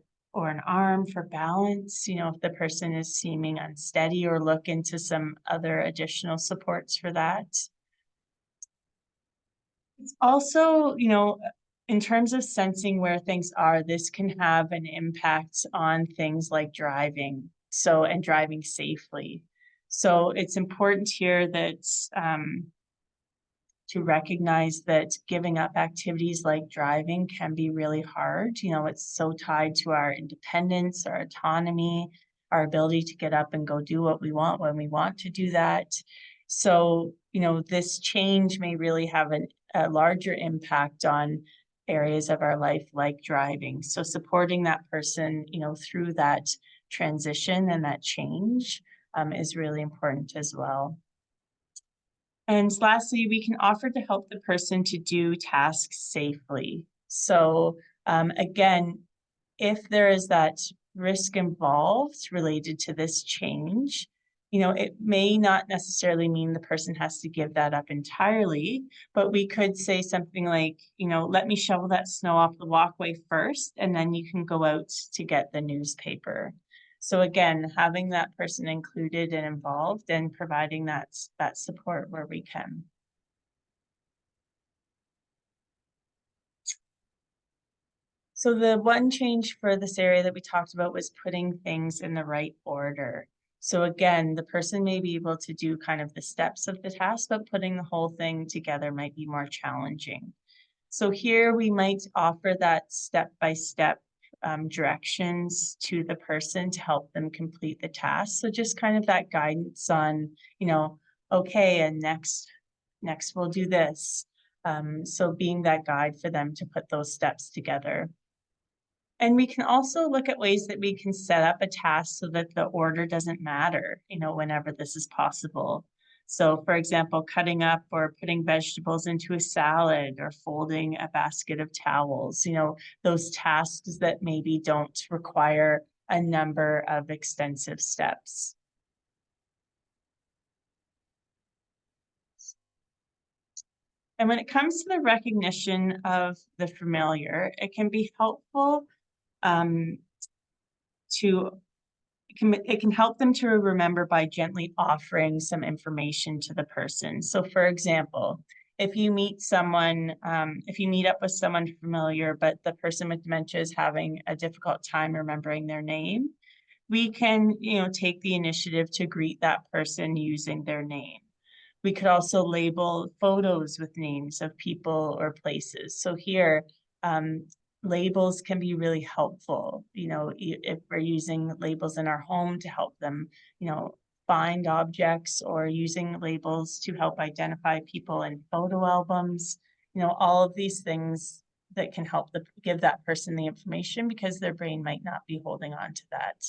an arm for balance, if the person is seeming unsteady, or look into some other additional supports for that. It's also, in terms of sensing where things are, this can have an impact on things like driving, and driving safely. So it's important here that to recognize that giving up activities like driving can be really hard. It's so tied to our independence, our autonomy, our ability to get up and go do what we want when we want to do that. So, this change may really have a larger impact on areas of our life like driving. So supporting that person, through that transition and that change is really important as well. And lastly, we can offer to help the person to do tasks safely. So again, if there is that risk involved related to this change, it may not necessarily mean the person has to give that up entirely, but we could say something like, let me shovel that snow off the walkway first, and then you can go out to get the newspaper. So again, having that person included and involved and providing that support where we can. So the one change for this area that we talked about was putting things in the right order. So again, the person may be able to do kind of the steps of the task, but putting the whole thing together might be more challenging. So here we might offer that step-by-step directions to the person to help them complete the task. So just kind of that guidance on, okay, and next we'll do this. So being that guide for them to put those steps together. And we can also look at ways that we can set up a task so that the order doesn't matter, whenever this is possible. So for example, cutting up or putting vegetables into a salad or folding a basket of towels, those tasks that maybe don't require a number of extensive steps. And when it comes to the recognition of the familiar, it can be helpful it can help them to remember by gently offering some information to the person. So for example, if you meet up with someone familiar, but the person with dementia is having a difficult time remembering their name, we can, take the initiative to greet that person using their name. We could also label photos with names of people or places. So here, labels can be really helpful. If we're using labels in our home to help them, find objects, or using labels to help identify people in photo albums, all of these things that can help give that person the information, because their brain might not be holding on to that.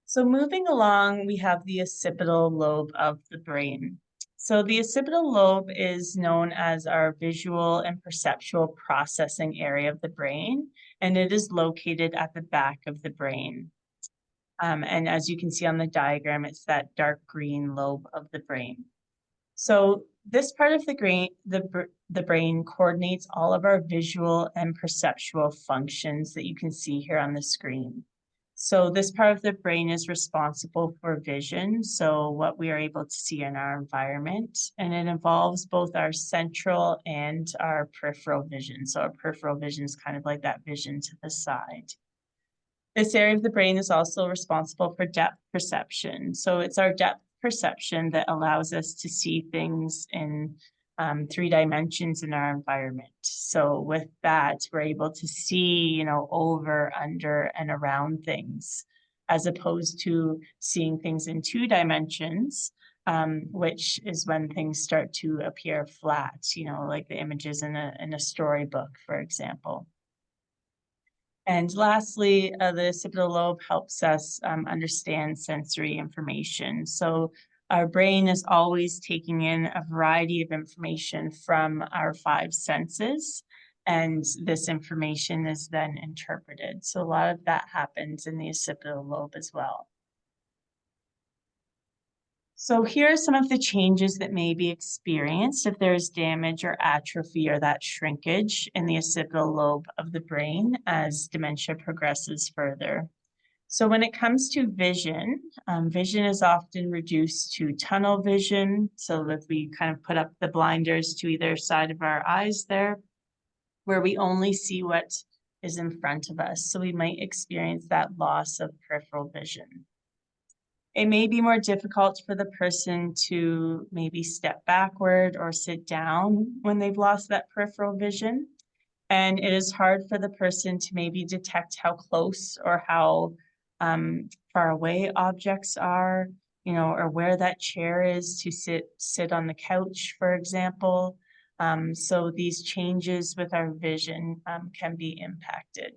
So moving along, we have the occipital lobe of the brain. So the occipital lobe is known as our visual and perceptual processing area of the brain, and it is located at the back of the brain. And as you can see on the diagram, it's that dark green lobe of the brain. So this part of the brain coordinates all of our visual and perceptual functions that you can see here on the screen. So this part of the brain is responsible for vision, so what we are able to see in our environment, and it involves both our central and our peripheral vision. So our peripheral vision is kind of like that vision to the side. This area of the brain is also responsible for depth perception. So it's our depth perception that allows us to see things in 3 dimensions in our environment. So with that, we're able to see, over, under, and around things, as opposed to seeing things in 2 dimensions, which is when things start to appear flat, like the images in a storybook, for example. And lastly, the occipital lobe helps us understand sensory information. So our brain is always taking in a variety of information from our 5 senses, and this information is then interpreted. So a lot of that happens in the occipital lobe as well. So here are some of the changes that may be experienced if there's damage or atrophy or that shrinkage in the occipital lobe of the brain as dementia progresses further. So when it comes to vision, vision is often reduced to tunnel vision. So that we kind of put up the blinders to either side of our eyes there, where we only see what is in front of us. So we might experience that loss of peripheral vision. It may be more difficult for the person to maybe step backward or sit down when they've lost that peripheral vision. And it is hard for the person to maybe detect how close or how far away objects are, or where that chair is to sit on the couch, for example. So these changes with our vision can be impacted.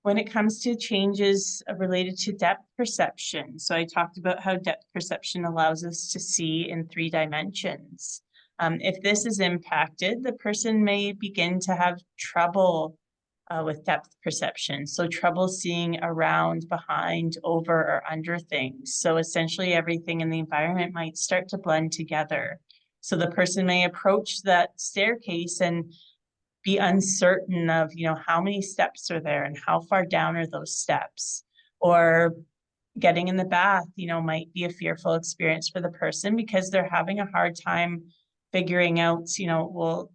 When it comes to changes related to depth perception, so I talked about how depth perception allows us to see in 3 dimensions. If this is impacted, the person may begin to have trouble with depth perception, so trouble seeing around, behind, over, or under things. So essentially everything in the environment might start to blend together. So the person may approach that staircase and be uncertain of, how many steps are there and how far down are those steps. Or getting in the bath, might be a fearful experience for the person because they're having a hard time figuring out, well,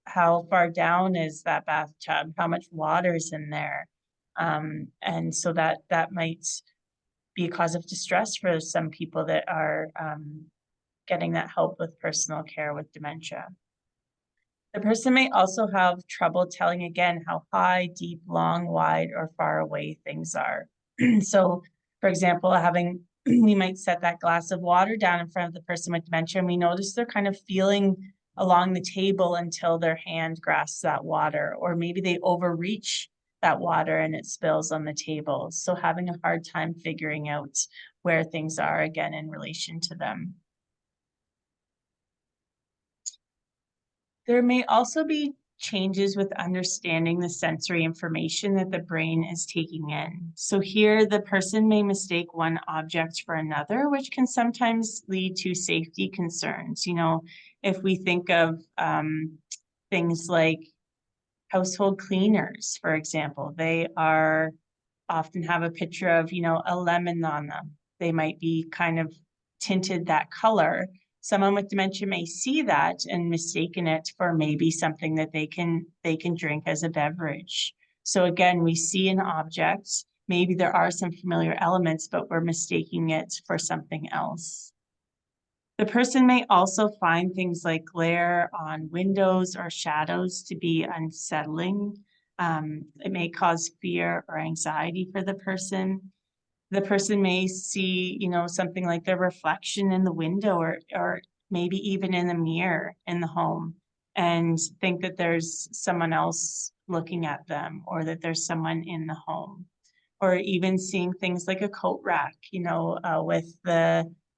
how far down is that bathtub? How much water is in there? And so that might be a cause of distress for some people that are getting that help with personal care with dementia. The person may also have trouble telling again how high, deep, long, wide, or far away things are. So, for example, we might set that glass of water down in front of the person with dementia, and we notice they're kind of feeling along the table until their hand grasps that water, or maybe they overreach that water and it spills on the table. So having a hard time figuring out where things are again in relation to them. There may also be changes with understanding the sensory information that the brain is taking in. So here the person may mistake one object for another, which can sometimes lead to safety concerns. If we think of things like household cleaners, for example, they often have a picture of, a lemon on them. They might be kind of tinted that color. Someone with dementia may see that and mistaken it for maybe something that they can drink as a beverage. So again, we see an object, maybe there are some familiar elements, but we're mistaking it for something else. The person may also find things like glare on windows or shadows to be unsettling. It may cause fear or anxiety for the person. The person may see, something like their reflection in the window or maybe even in the mirror in the home and think that there's someone else looking at them or that there's someone in the home. Or even seeing things like a coat rack,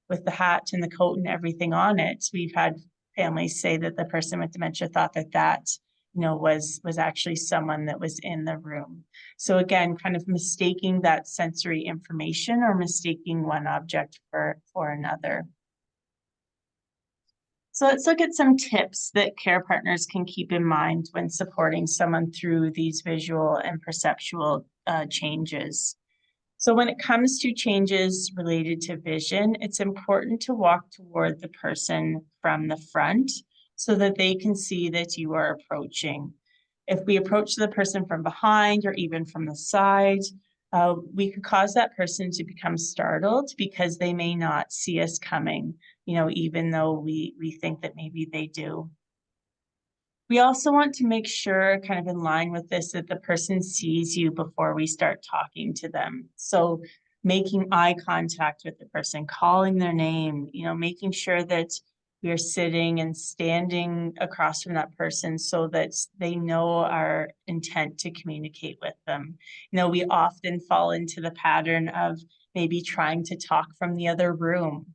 with the hat and the coat and everything on it. We've had families say that the person with dementia thought that was actually someone that was in the room. So again, kind of mistaking that sensory information or mistaking one object for another. So let's look at some tips that care partners can keep in mind when supporting someone through these visual and perceptual changes. So when it comes to changes related to vision, it's important to walk toward the person from the front so that they can see that you are approaching. If we approach the person from behind or even from the side, we could cause that person to become startled because they may not see us coming, even though we think that maybe they do. We also want to make sure, kind of in line with this, that the person sees you before we start talking to them. So making eye contact with the person, calling their name, making sure that we are sitting and standing across from that person so that they know our intent to communicate with them. We often fall into the pattern of maybe trying to talk from the other room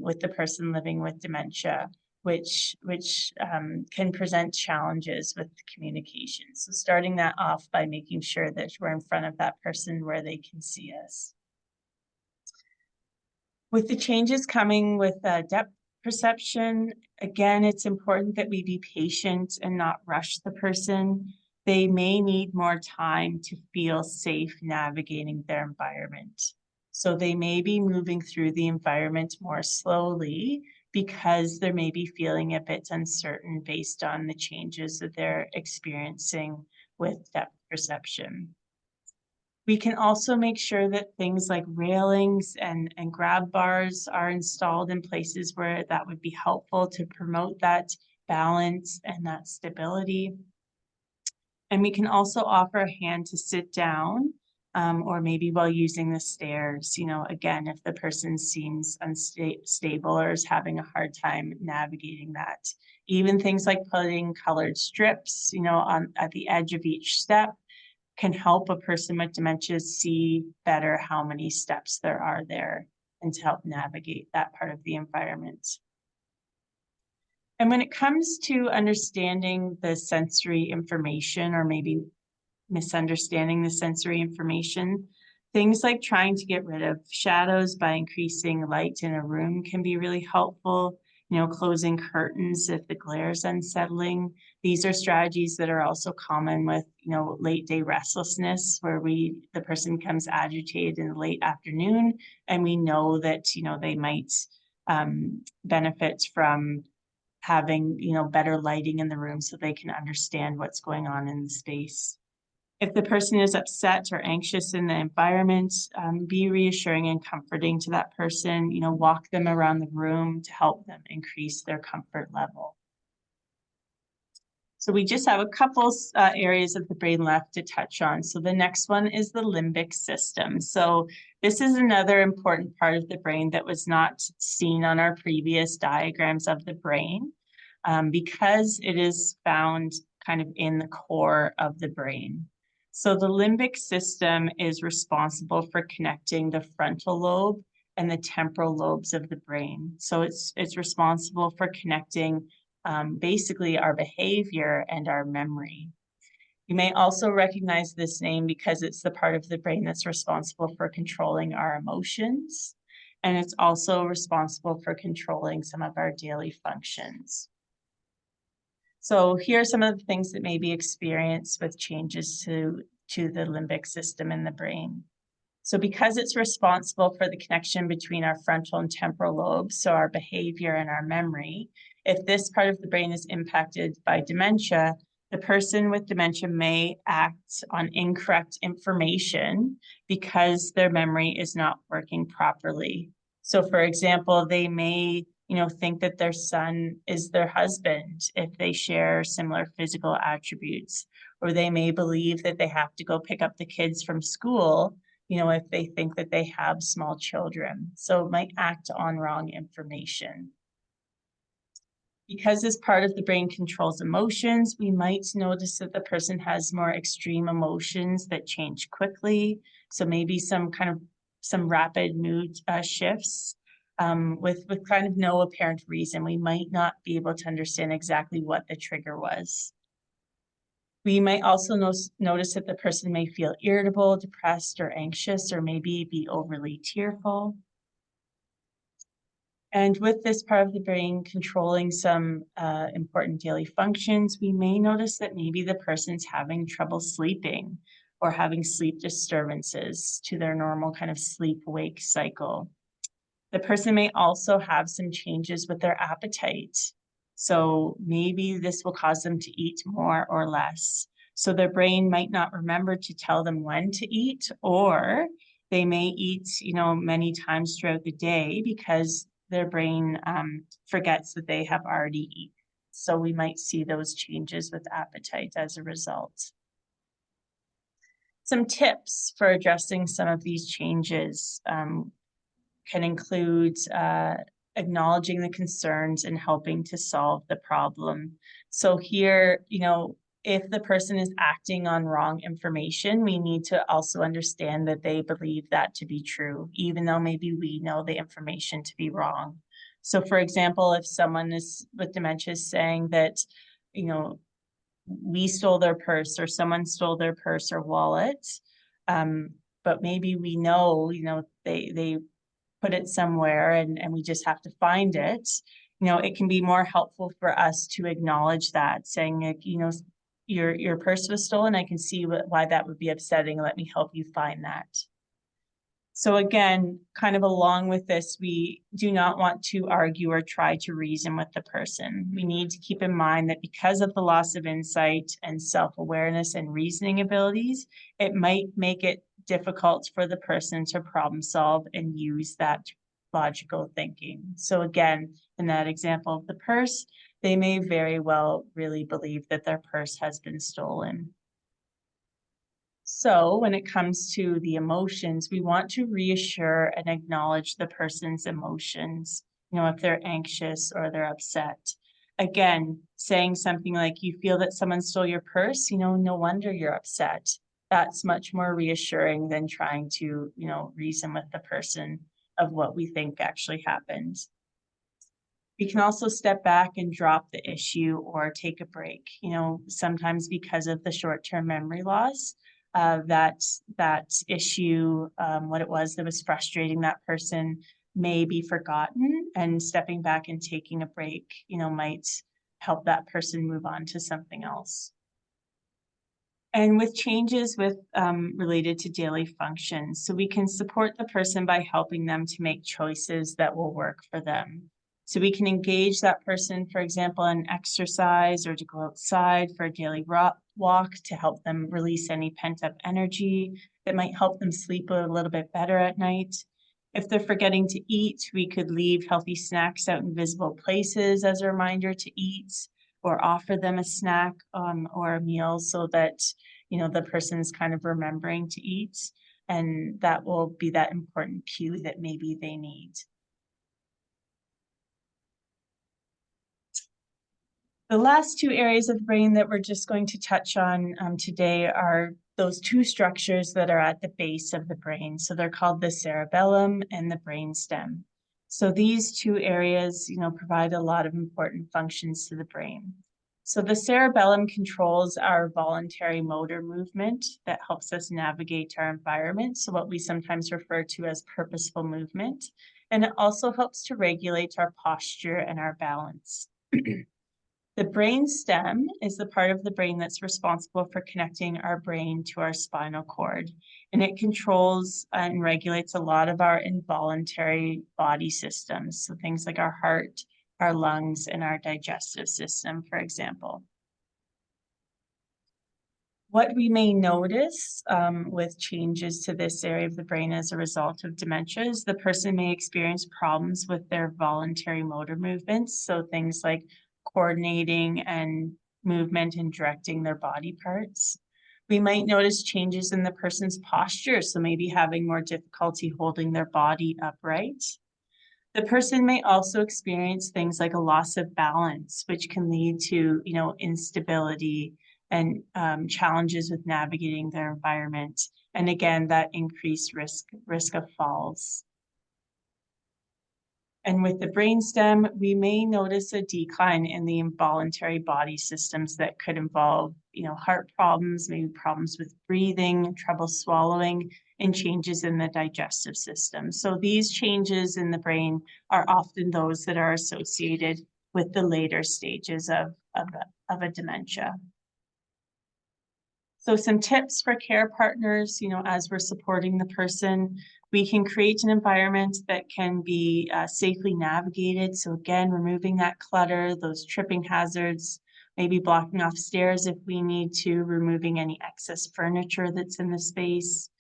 with the person living with dementia, which can present challenges with communication. So starting that off by making sure that we're in front of that person where they can see us. With the changes coming with depth perception, again, it's important that we be patient and not rush the person. They may need more time to feel safe navigating their environment. So they may be moving through the environment more slowly because they may be feeling a bit uncertain based on the changes that they're experiencing with depth perception. We can also make sure that things like railings and grab bars are installed in places where that would be helpful to promote that balance and that stability. And we can also offer a hand to sit down, or maybe while using the stairs, again, if the person seems unstable or is having a hard time navigating that. Even things like putting colored strips, at the edge of each step can help a person with dementia see better how many steps there are there and to help navigate that part of the environment. And when it comes to understanding the sensory information or maybe misunderstanding the sensory information, things like trying to get rid of shadows by increasing light in a room can be really helpful. Closing curtains if the glare is unsettling. These are strategies that are also common with, late day restlessness, where the person becomes agitated in the late afternoon, and we know that, they might benefit from having, better lighting in the room so they can understand what's going on in the space. If the person is upset or anxious in the environment, be reassuring and comforting to that person, walk them around the room to help them increase their comfort level. So we just have a couple areas of the brain left to touch on. So the next one is the limbic system. So this is another important part of the brain that was not seen on our previous diagrams of the brain, because it is found kind of in the core of the brain. So the limbic system is responsible for connecting the frontal lobe and the temporal lobes of the brain. So it's responsible for connecting basically our behavior and our memory. You may also recognize this name because it's the part of the brain that's responsible for controlling our emotions, and it's also responsible for controlling some of our daily functions. So here are some of the things that may be experienced with changes to the limbic system in the brain. So because it's responsible for the connection between our frontal and temporal lobes, so our behavior and our memory, if this part of the brain is impacted by dementia, the person with dementia may act on incorrect information because their memory is not working properly. So for example, they may think that their son is their husband if they share similar physical attributes, or they may believe that they have to go pick up the kids from school, if they think that they have small children. So it might act on wrong information. Because this part of the brain controls emotions, we might notice that the person has more extreme emotions that change quickly. So maybe some rapid mood shifts. With kind of no apparent reason. We might not be able to understand exactly what the trigger was. We might also notice that the person may feel irritable, depressed, or anxious, or maybe be overly tearful. And with this part of the brain controlling some important daily functions, we may notice that maybe the person's having trouble sleeping or having sleep disturbances to their normal kind of sleep-wake cycle. The person may also have some changes with their appetite. So maybe this will cause them to eat more or less. So their brain might not remember to tell them when to eat, or they may eat, many times throughout the day because their brain forgets that they have already eaten. So we might see those changes with appetite as a result. Some tips for addressing some of these changes can include acknowledging the concerns and helping to solve the problem. So here, if the person is acting on wrong information, we need to also understand that they believe that to be true, even though maybe we know the information to be wrong. So for example, if someone is with dementia is saying that, we stole their purse or someone stole their purse or wallet, but maybe we know, they put it somewhere and we just have to find it, it can be more helpful for us to acknowledge that, saying, like, your purse was stolen. I can see why that would be upsetting. Let me help you find that. So again, kind of along with this, we do not want to argue or try to reason with the person. We need to keep in mind that because of the loss of insight and self-awareness and reasoning abilities, it might make it difficult for the person to problem solve and use that logical thinking. So again, in that example of the purse, they may very well really believe that their purse has been stolen. So when it comes to the emotions, we want to reassure and acknowledge the person's emotions, if they're anxious or they're upset. Again, saying something like, you feel that someone stole your purse, no wonder you're upset. That's much more reassuring than trying to, reason with the person of what we think actually happened. We can also step back and drop the issue or take a break, sometimes because of the short-term memory loss. That issue, what it was that was frustrating that person, may be forgotten, and stepping back and taking a break, might help that person move on to something else. And with changes related to daily functions, so we can support the person by helping them to make choices that will work for them. So we can engage that person, for example, in exercise or to go outside for a daily walk to help them release any pent-up energy that might help them sleep a little bit better at night. If they're forgetting to eat, we could leave healthy snacks out in visible places as a reminder to eat, or offer them a snack or a meal so that, the person's kind of remembering to eat, and that will be that important cue that maybe they need. The last two areas of the brain that we're just going to touch on today are those two structures that are at the base of the brain. So they're called the cerebellum and the brainstem. So these two areas, provide a lot of important functions to the brain. So the cerebellum controls our voluntary motor movement that helps us navigate our environment. So what we sometimes refer to as purposeful movement. And it also helps to regulate our posture and our balance. The brain stem is the part of the brain that's responsible for connecting our brain to our spinal cord, and it controls and regulates a lot of our involuntary body systems, so things like our heart, our lungs, and our digestive system, for example. What we may notice with changes to this area of the brain as a result of dementia is the person may experience problems with their voluntary motor movements, so things like coordinating and movement and directing their body parts. We might notice changes in the person's posture, so maybe having more difficulty holding their body upright. The person may also experience things like a loss of balance, which can lead to, instability and challenges with navigating their environment. And again, that increased risk of falls. And with the brainstem, we may notice a decline in the involuntary body systems that could involve, heart problems, maybe problems with breathing, trouble swallowing, and changes in the digestive system. So these changes in the brain are often those that are associated with the later stages of a dementia. So some tips for care partners, as we're supporting the person, we can create an environment that can be safely navigated. So again, removing that clutter, those tripping hazards. maybe blocking off stairs if we need to, removing any excess furniture that's in the space.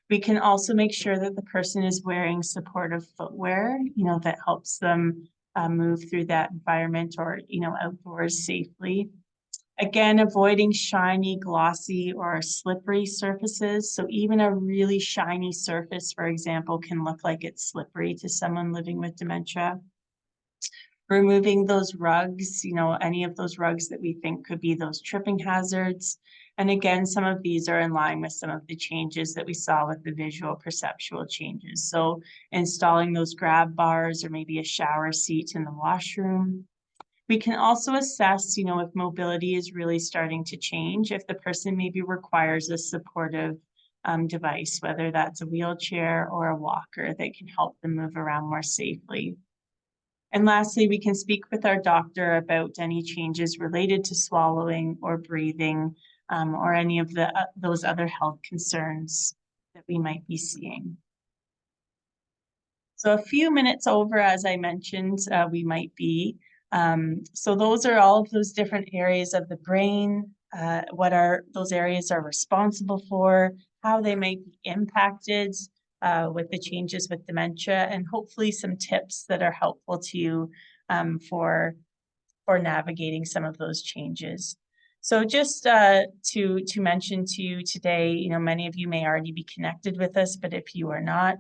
We can also make sure that the person is wearing supportive footwear, that helps them move through that environment or, outdoors safely. Again, avoiding shiny, glossy, or slippery surfaces. So even a really shiny surface, for example, can look like it's slippery to someone living with dementia. Removing those rugs, any of those rugs that we think could be those tripping hazards. And again, some of these are in line with some of the changes that we saw with the visual perceptual changes. So installing those grab bars or maybe a shower seat in the washroom. We can also assess, if mobility is really starting to change, if the person maybe requires a supportive device, whether that's a wheelchair or a walker that can help them move around more safely. And lastly, we can speak with our doctor about any changes related to swallowing or breathing, or any of those other health concerns that we might be seeing. So a few minutes over, as I mentioned, we might be. So those are all of those different areas of the brain, what those areas are responsible for, how they might be impacted with the changes with dementia, and hopefully some tips that are helpful to you for navigating some of those changes. So just to mention to you today, many of you may already be connected with us, but if you are not,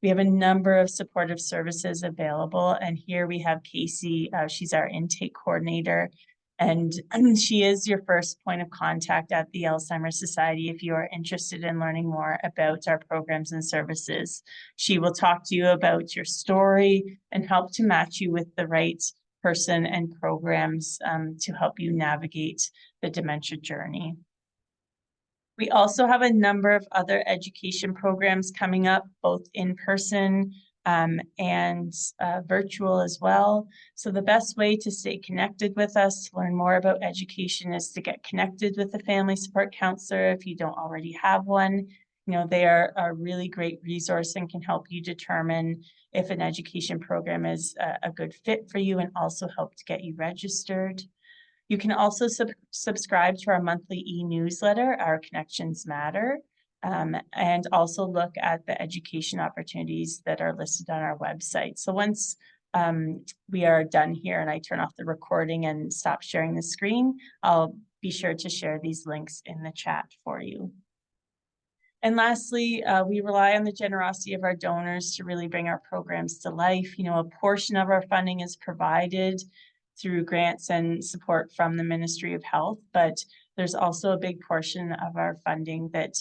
we have a number of supportive services available. And here we have Casey, she's our intake coordinator, and she is your first point of contact at the Alzheimer's Society if you are interested in learning more about our programs and services. She will talk to you about your story and help to match you with the right person and programs to help you navigate the dementia journey. We also have a number of other education programs coming up, both in person and virtual as well. So the best way to stay connected with us, to learn more about education, is to get connected with a family support counselor if you don't already have one. They are a really great resource and can help you determine if an education program is a good fit for you and also help to get you registered. You can also subscribe to our monthly e-newsletter, Our Connections Matter, and also look at the education opportunities that are listed on our website. So once we are done here and I turn off the recording and stop sharing the screen, I'll be sure to share these links in the chat for you. And lastly, we rely on the generosity of our donors to really bring our programs to life. A portion of our funding is provided through grants and support from the Ministry of Health, but there's also a big portion of our funding that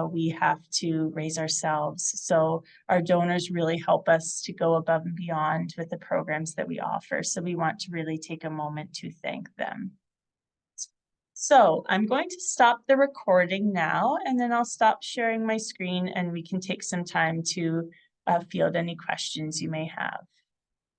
we have to raise ourselves. So our donors really help us to go above and beyond with the programs that we offer. So we want to really take a moment to thank them. So I'm going to stop the recording now, and then I'll stop sharing my screen and we can take some time to field any questions you may have.